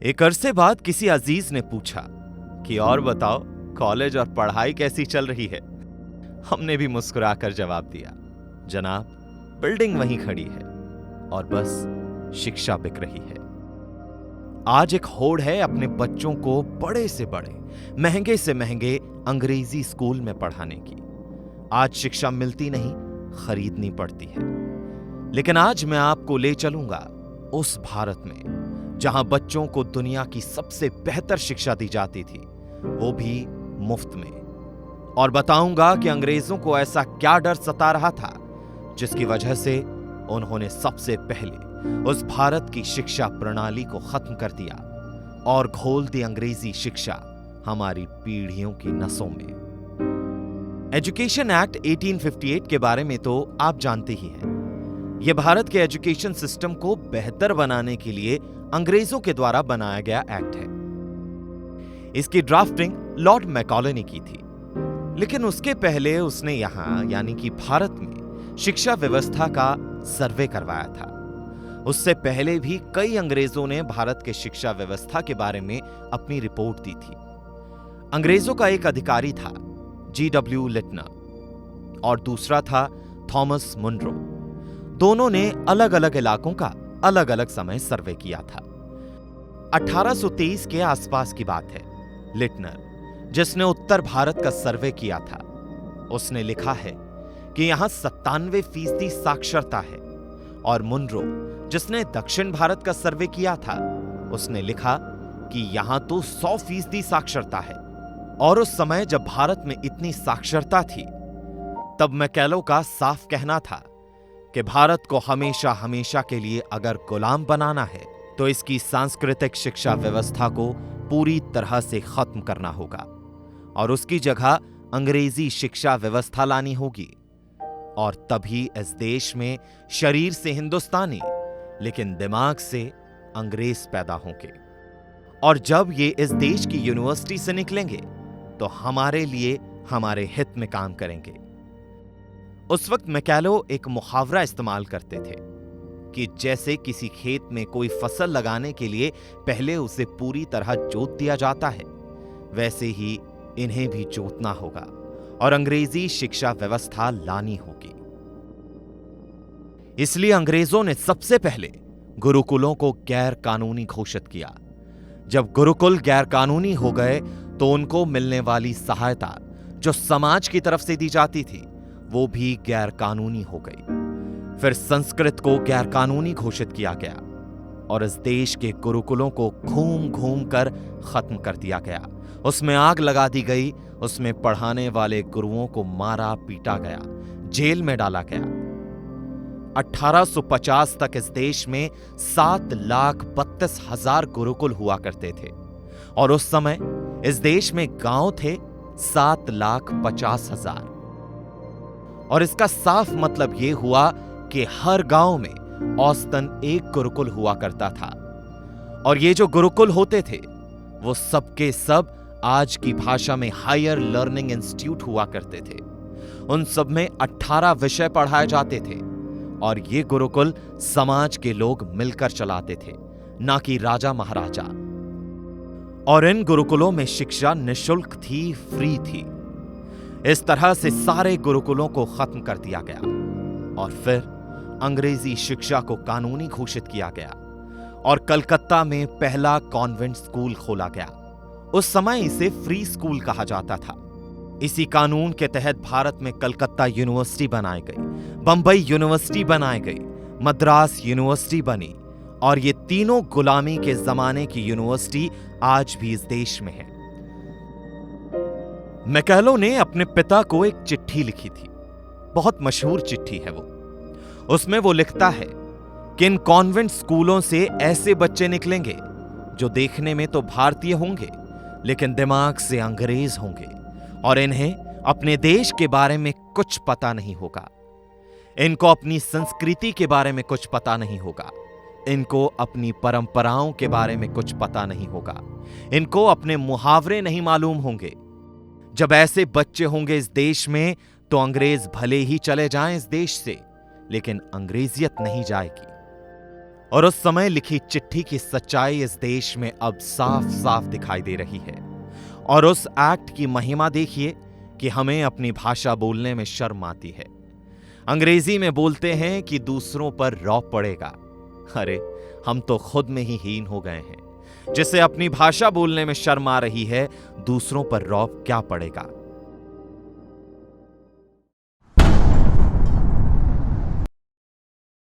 एक अरसे बाद किसी अजीज ने पूछा कि और बताओ, कॉलेज और पढ़ाई कैसी चल रही है। हमने भी मुस्कुराकर जवाब दिया, जनाब, बिल्डिंग वहीं खड़ी है और बस शिक्षा बिक रही है। आज एक होड़ है अपने बच्चों को बड़े से बड़े, महंगे से महंगे अंग्रेजी स्कूल में पढ़ाने की। आज शिक्षा मिलती नहीं, खरीदनी पड़ती है। लेकिन आज मैं आपको ले चलूंगा उस भारत में जहां बच्चों को दुनिया की सबसे बेहतर शिक्षा दी जाती थी, वो भी मुफ्त में। और बताऊंगा कि अंग्रेजों को ऐसा क्या डर सता रहा था जिसकी वजह से उन्होंने सबसे पहले उस भारत की शिक्षा प्रणाली को खत्म कर दिया और घोल दी अंग्रेजी शिक्षा हमारी पीढ़ियों की नसों में। एजुकेशन एक्ट 1858 के बारे में तो आप जानते ही हैं। यह भारत के एजुकेशन सिस्टम को बेहतर बनाने के लिए अंग्रेजों के द्वारा बनाया गया एक्ट है। इसकी ड्राफ्टिंग लॉर्ड मैकॉले ने की थी, लेकिन उसके पहले उसने यहां यानी कि भारत में शिक्षा व्यवस्था का सर्वे करवाया था। उससे पहले भी कई अंग्रेजों ने भारत के शिक्षा व्यवस्था के बारे में अपनी रिपोर्ट दी थी। अंग्रेजों का एक अधिकारी था G.W. लिटनर और दूसरा था थॉमस मुनरो। दोनों ने अलग अलग इलाकों का अलग अलग समय सर्वे किया था। 1823 के आसपास की बात है। लिटनर, जिसने उत्तर भारत का सर्वे किया था, उसने लिखा है कि यहां 97% साक्षरता है। और मुनरो, जिसने दक्षिण भारत का सर्वे किया था, उसने लिखा कि यहां तो 100% साक्षरता है। और उस समय जब भारत में इतनी साक्षरता थी, तब मैकॉले का साफ कहना था कि भारत को हमेशा हमेशा के लिए अगर गुलाम बनाना है तो इसकी सांस्कृतिक शिक्षा व्यवस्था को पूरी तरह से खत्म करना होगा और उसकी जगह अंग्रेजी शिक्षा व्यवस्था लानी होगी। और तभी इस देश में शरीर से हिंदुस्तानी लेकिन दिमाग से अंग्रेज पैदा होंगे। और जब ये इस देश की यूनिवर्सिटी से निकलेंगे तो हमारे लिए, हमारे हित में काम करेंगे। उस वक्त मैकॉले एक मुहावरा इस्तेमाल करते थे कि जैसे किसी खेत में कोई फसल लगाने के लिए पहले उसे पूरी तरह जोत दिया जाता है, वैसे ही इन्हें भी जोतना होगा और अंग्रेजी शिक्षा व्यवस्था लानी होगी। इसलिए अंग्रेजों ने सबसे पहले गुरुकुलों को गैर कानूनी घोषित किया। जब गुरुकुल गैर कानूनी हो गए तो उनको मिलने वाली सहायता जो समाज की तरफ से दी जाती थी, वो भी गैर कानूनी हो गई। फिर संस्कृत को गैर कानूनी घोषित किया गया और इस देश के गुरुकुलों को घूम घूम कर खत्म कर दिया गया। उसमें आग लगा दी गई, उसमें पढ़ाने वाले गुरुओं को मारा पीटा गया, जेल में डाला गया। 1850 तक इस देश में 7,32,000 गुरुकुल हुआ करते थे और उस समय इस देश में गांव थे 7,50,000। और इसका साफ मतलब यह हुआ कि हर गांव में औसतन एक गुरुकुल हुआ करता था। और ये जो गुरुकुल होते थे वो सबके सब आज की भाषा में हायर लर्निंग इंस्टीट्यूट हुआ करते थे। उन सब में 18 विषय पढ़ाए जाते थे और ये गुरुकुल समाज के लोग मिलकर चलाते थे, ना कि राजा महाराजा। और इन गुरुकुलों में शिक्षा निःशुल्क थी, फ्री थी। इस तरह से सारे गुरुकुलों को खत्म कर दिया गया और फिर अंग्रेजी शिक्षा को कानूनी घोषित किया गया और कलकत्ता में पहला कॉन्वेंट स्कूल खोला गया। उस समय इसे फ्री स्कूल कहा जाता था। इसी कानून के तहत भारत में कलकत्ता यूनिवर्सिटी बनाई गई, बंबई यूनिवर्सिटी बनाई गई, मद्रास यूनिवर्सिटी बनी और ये तीनों गुलामी के जमाने की यूनिवर्सिटी आज भी इस देश में है। मैकॉले ने अपने पिता को एक चिट्ठी लिखी थी, बहुत मशहूर चिट्ठी है वो। उसमें वो लिखता है कि इन कॉन्वेंट स्कूलों से ऐसे बच्चे निकलेंगे जो देखने में तो भारतीय होंगे लेकिन दिमाग से अंग्रेज होंगे और इन्हें अपने देश के बारे में कुछ पता नहीं होगा। इनको अपनी संस्कृति के बारे में कुछ पता नहीं होगा। इनको अपनी परंपराओं के बारे में कुछ पता नहीं होगा। इनको अपने मुहावरे नहीं मालूम होंगे। जब ऐसे बच्चे होंगे इस देश में तो अंग्रेज भले ही चले जाएं इस देश से, लेकिन अंग्रेजियत नहीं जाएगी। और उस समय लिखी चिट्ठी की सच्चाई इस देश में अब साफ साफ दिखाई दे रही है। और उस एक्ट की महिमा देखिए कि हमें अपनी भाषा बोलने में शर्म आती है। अंग्रेजी में बोलते हैं कि दूसरों पर रौब पड़ेगा। अरे हम तो खुद में ही हीन हो गए हैं। जिसे अपनी भाषा बोलने में शर्म आ रही है, दूसरों पर रौब क्या पड़ेगा।